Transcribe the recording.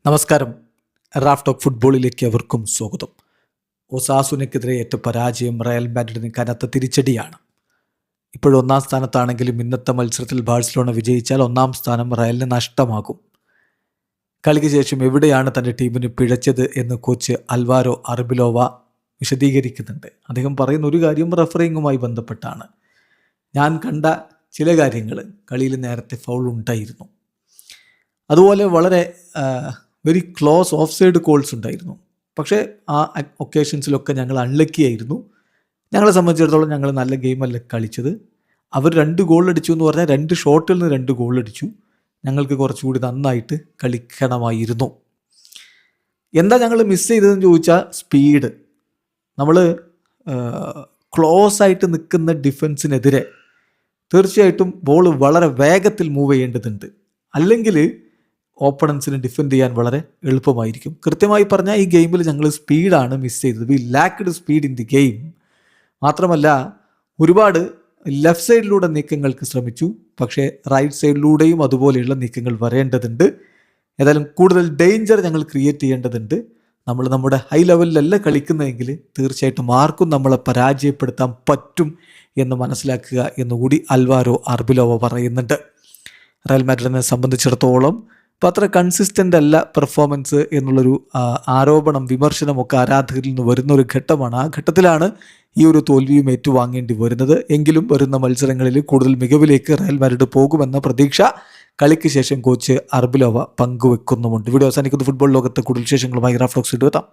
നമസ്കാരം. Raf talk ഫുട്ബോളിലേക്ക് അവർക്കും സ്വാഗതം. ഒസാസുനയ്ക്കെതിരെ ഏറ്റ പരാജയം റയൽ മാഡ്രിഡിന് കനത്ത തിരിച്ചടിയാണ്. ഇപ്പോഴും ഒന്നാം സ്ഥാനത്താണെങ്കിലും ഇന്നത്തെ മത്സരത്തിൽ ബാഴ്സലോണ വിജയിച്ചാൽ ഒന്നാം സ്ഥാനം റയലിന് നഷ്ടമാകും. കളിക്ക് ശേഷം എവിടെയാണ് തൻ്റെ ടീമിന് പിഴച്ചത് എന്ന് കോച്ച് അൽവാരോ അർബിലോവ വിശദീകരിക്കുന്നുണ്ട്. അദ്ദേഹം പറയുന്ന ഒരു കാര്യം റഫറിങ്ങുമായി ബന്ധപ്പെട്ടാണ്. ഞാൻ കണ്ട ചില കാര്യങ്ങൾ, കളിയിൽ നേരത്തെ ഫൗൾ ഉണ്ടായിരുന്നു, അതുപോലെ വളരെ very close of side calls ഉണ്ടായിരുന്നു. പക്ഷേ ആ ഒക്കേഷൻസിലൊക്കെ ഞങ്ങൾ അൺലക്കി ആയിരുന്നു. ഞങ്ങളെ സംബന്ധിച്ചിടത്തോളം ഞങ്ങൾ നല്ല ഗെയിമല്ല കളിച്ചത്. അവർ 2 ഗോൾ അടിച്ചു എന്ന് പറഞ്ഞാൽ 2 ഷോട്ടിൽ നിന്ന് 2 ഗോൾ അടിച്ചു. ഞങ്ങൾക്ക് കുറച്ചുകൂടി നന്നായിട്ട് കളിക്കണമായിരുന്നു. എന്താ ഞങ്ങൾ മിസ് ചെയ്തതെന്ന് ചോദിച്ചാൽ സ്പീഡ്. നമ്മൾ ക്ലോസ് ആയിട്ട് നിൽക്കുന്ന ഡിഫൻസിനെതിരെ തീർച്ചയായിട്ടും ബോൾ വളരെ വേഗത്തിൽ മൂവ് ചെയ്യേണ്ടതുണ്ട്. അല്ലെങ്കിൽ ഓപ്പണൻസിന് ഡിഫെൻഡ് ചെയ്യാൻ വളരെ എളുപ്പമായിരിക്കും. കൃത്യമായി പറഞ്ഞാൽ ഈ ഗെയിമിൽ ഞങ്ങൾ സ്പീഡാണ് മിസ് ചെയ്തത്. We lacked speed in the game. മാത്രമല്ല ഒരുപാട് ലെഫ്റ്റ് സൈഡിലൂടെ നീക്കങ്ങൾക്ക് ശ്രമിച്ചു. പക്ഷേ റൈറ്റ് സൈഡിലൂടെയും അതുപോലെയുള്ള നീക്കങ്ങൾ വരേണ്ടതുണ്ട്. ഏതായാലും കൂടുതൽ ഡേഞ്ചർ ഞങ്ങൾ ക്രിയേറ്റ് ചെയ്യേണ്ടതുണ്ട്. നമ്മൾ നമ്മുടെ ഹൈ ലെവലിലല്ല കളിക്കുന്നതെങ്കിൽ തീർച്ചയായിട്ടും ആർക്കും നമ്മളെ പരാജയപ്പെടുത്താൻ പറ്റും എന്ന് മനസ്സിലാക്കുക എന്നുകൂടി അൽവാരോ അർബിലോവ പറയുന്നുണ്ട്. റയൽ മാഡ്രിഡിനെ സംബന്ധിച്ചിടത്തോളം ഇപ്പോൾ അത്ര കൺസിസ്റ്റൻ്റ് അല്ല പെർഫോമൻസ് എന്നുള്ളൊരു ആരോപണം, വിമർശനമൊക്കെ ആരാധകരിൽ നിന്ന് വരുന്നൊരു ഘട്ടമാണ്. ആ ഘട്ടത്തിലാണ് ഈ ഒരു തോൽവിയും ഏറ്റുവാങ്ങേണ്ടി വരുന്നത്. എങ്കിലും വരുന്ന മത്സരങ്ങളിൽ കൂടുതൽ മികവിലേക്ക് റയൽ മാഡ്രിഡ് പോകുമെന്ന പ്രതീക്ഷ കളിക്ക് ശേഷം കോച്ച് അർബിലോവ പങ്കുവെക്കുന്നുമുണ്ട്. വീഡിയോ അവസാനിക്കുന്ന ഫുട്ബോൾ ലോകത്തെ കൂടുതൽ വിശേഷങ്ങളുമായി റാഫ് ടോക്സ് എത്താം.